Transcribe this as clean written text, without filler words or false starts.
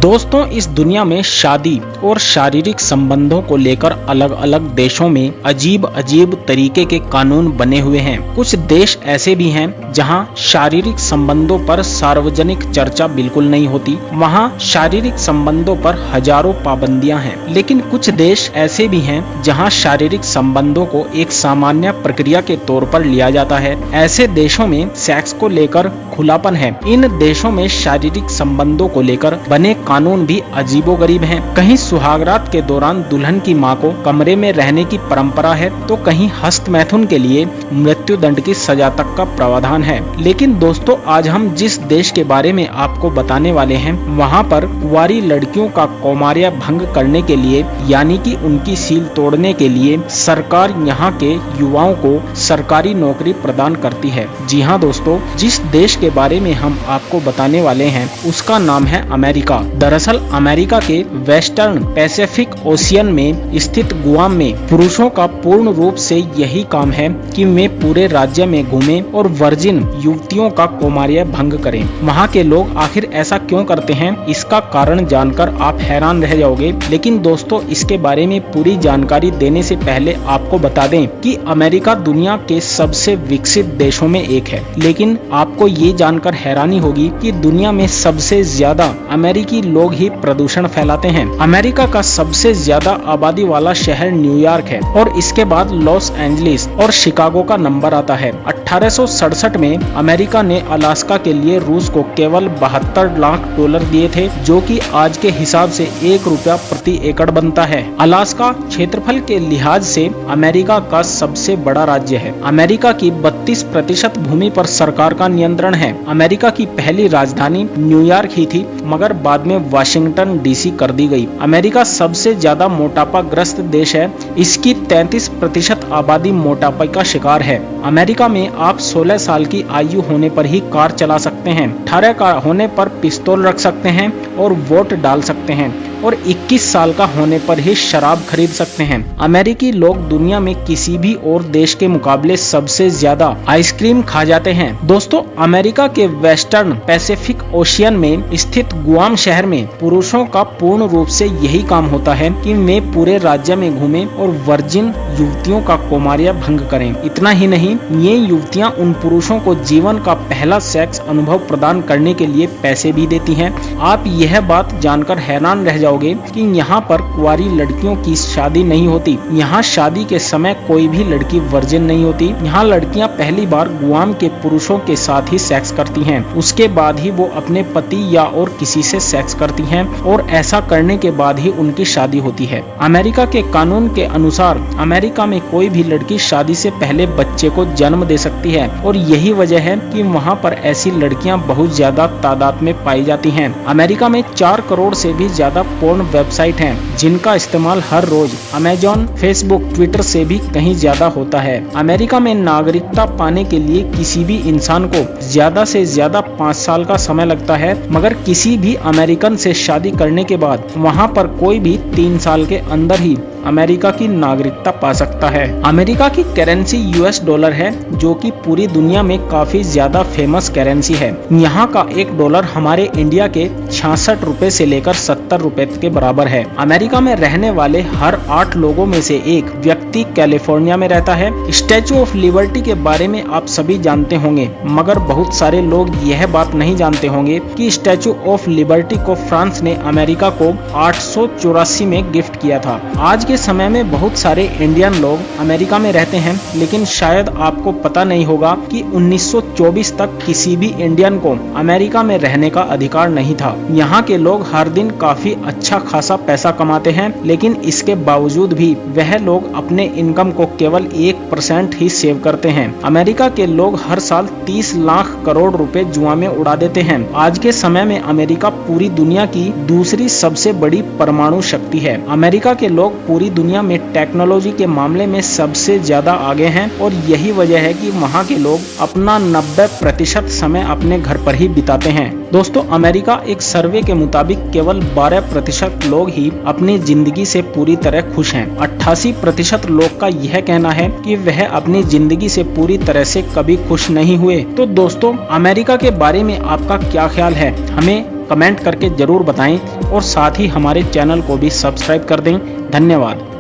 दोस्तों, इस दुनिया में शादी और शारीरिक संबंधों को लेकर अलग अलग देशों में अजीब अजीब तरीके के कानून बने हुए हैं। कुछ देश ऐसे भी हैं जहां शारीरिक संबंधों पर सार्वजनिक चर्चा बिल्कुल नहीं होती। वहां शारीरिक संबंधों पर हजारों पाबंदियां हैं। लेकिन कुछ देश ऐसे भी हैं जहां शारीरिक संबंधों को एक सामान्य प्रक्रिया के तौर पर लिया जाता है। ऐसे देशों में सेक्स को लेकर खुलापन है। इन देशों में शारीरिक संबंधों को लेकर बने कानून भी अजीबोगरीब हैं। कहीं सुहागरात के दौरान दुल्हन की मां को कमरे में रहने की परंपरा है, तो कहीं हस्त मैथुन के लिए मृत्यु दंड की सजा तक का प्रावधान है। लेकिन दोस्तों, आज हम जिस देश के बारे में आपको बताने वाले हैं, वहां पर कुंवारी लड़कियों का कौमार्य भंग करने के लिए, यानी कि उनकी सील तोड़ने के लिए सरकार यहाँ के युवाओं को सरकारी नौकरी प्रदान करती है। जी हाँ दोस्तों, जिस देश के बारे में हम आपको बताने वाले हैं उसका नाम है अमेरिका। दरअसल अमेरिका के वेस्टर्न पैसिफिक ओशियन में स्थित गुआम में पुरुषों का पूर्ण रूप से यही काम है कि वे पूरे राज्य में घूमें और वर्जिन युवतियों का कौमार्य भंग करें। वहाँ के लोग आखिर ऐसा क्यों करते हैं, इसका कारण जानकर आप हैरान रह जाओगे। लेकिन दोस्तों, इसके बारे में पूरी जानकारी देने से पहले आपको बता दें कि अमेरिका दुनिया के सबसे विकसित देशों में एक है। लेकिन आपको ये जानकर हैरानी होगी कि दुनिया में सबसे ज्यादा अमेरिकी लोग ही प्रदूषण फैलाते हैं। अमेरिका का सबसे ज्यादा आबादी वाला शहर न्यूयॉर्क है और इसके बाद लॉस एंजलिस और शिकागो का नंबर आता है। 1867 में अमेरिका ने अलास्का के लिए रूस को केवल $72 लाख दिए थे, जो कि आज के हिसाब से ₹1 प्रति एकड़ बनता है। अलास्का क्षेत्रफल के लिहाज से अमेरिका का सबसे बड़ा राज्य है। अमेरिका की 32% भूमि पर सरकार का नियंत्रण है। अमेरिका की पहली राजधानी न्यूयॉर्क ही थी, मगर बाद में वाशिंगटन डीसी कर दी गई। अमेरिका सबसे ज्यादा मोटापा ग्रस्त देश है। इसकी 33% आबादी मोटापा का शिकार है। अमेरिका में आप 16 साल की आयु होने पर ही कार चला सकते हैं, 18 का होने पर पिस्तौल रख सकते हैं और वोट डाल सकते हैं, और 21 साल का होने पर ही शराब खरीद सकते हैं। अमेरिकी लोग दुनिया में किसी भी और देश के मुकाबले सबसे ज्यादा आइसक्रीम खा जाते हैं। दोस्तों, अमेरिका के वेस्टर्न पैसिफिक ओशियन में स्थित गुआम शहर में पुरुषों का पूर्ण रूप से यही काम होता है कि वे पूरे राज्य में घूमें और वर्जिन युवतियों का कौमार्य भंग करें। इतना ही नहीं, ये युवतियां उन पुरुषों को जीवन का पहला सेक्स अनुभव प्रदान करने के लिए पैसे भी देती हैं। आप यह बात जानकर हैरान रह जाओगे कि यहाँ पर कुंवारी लड़कियों की शादी नहीं होती। यहाँ शादी के समय कोई भी लड़की वर्जिन नहीं होती। यहाँ लड़कियाँ पहली बार गुआम के पुरुषों के साथ ही सेक्स करती हैं। उसके बाद ही वो अपने पति या और किसी से सेक्स करती हैं, और ऐसा करने के बाद ही उनकी शादी होती है। अमेरिका के कानून के अनुसार अमेरिका में कोई भी लड़की शादी से पहले बच्चे को जन्म दे सकती है, और यही वजह है कि वहाँ पर ऐसी लड़कियाँ बहुत ज्यादा तादाद में पाई जाती हैं। अमेरिका में 4 करोड़ से भी ज्यादा पोर्न वेबसाइट हैं, जिनका इस्तेमाल हर रोज अमेजॉन, फेसबुक, ट्विटर से भी कहीं ज्यादा होता है। अमेरिका में नागरिकता पाने के लिए किसी भी इंसान को ज्यादा से ज्यादा 5 साल का समय लगता है, मगर किसी भी अमेरिकन से शादी करने के बाद वहाँ पर कोई भी 3 साल के अंदर ही अमेरिका की नागरिकता पा सकता है। अमेरिका की करेंसी $, है, जो कि पूरी दुनिया में काफी ज्यादा फेमस करेंसी है। यहाँ का $1 हमारे इंडिया के 66 रुपए से लेकर 70 रुपए के बराबर है। अमेरिका में रहने वाले हर 8 लोगों में से एक व्यक्ति कैलिफोर्निया में रहता है। स्टैचू ऑफ लिबर्टी के बारे में आप सभी जानते होंगे, मगर बहुत सारे लोग यह बात नहीं जानते होंगे कि स्टैचू ऑफ लिबर्टी को फ्रांस ने अमेरिका को 884 में गिफ्ट किया था। आज के समय में बहुत सारे इंडियन लोग अमेरिका में रहते हैं, लेकिन शायद आपको पता नहीं होगा कि 1924 तक किसी भी इंडियन को अमेरिका में रहने का अधिकार नहीं था। यहाँ के लोग हर दिन काफी अच्छा खासा पैसा कमाते हैं, लेकिन इसके बावजूद भी वह लोग अपने इनकम को केवल 1% ही सेव करते हैं। अमेरिका के लोग हर साल 30 लाख करोड़ रुपए जुआ में उड़ा देते हैं। आज के समय में अमेरिका पूरी दुनिया की दूसरी सबसे बड़ी परमाणु शक्ति है। अमेरिका के लोग पूरी दुनिया में टेक्नोलॉजी के मामले में सबसे ज्यादा आगे हैं, और यही वजह है कि वहाँ के लोग अपना 90% समय अपने घर पर ही बिताते हैं। दोस्तों, अमेरिका एक सर्वे के मुताबिक केवल 12% लोग ही अपनी जिंदगी से पूरी तरह खुश हैं। 88% लोग का यह कहना है कि वह अपनी जिंदगी से पूरी तरह से कभी खुश नहीं हुए। तो दोस्तों, अमेरिका के बारे में आपका क्या ख्याल है, हमें कमेंट करके जरूर बताएं और साथ ही हमारे चैनल को भी सब्सक्राइब कर दें। धन्यवाद।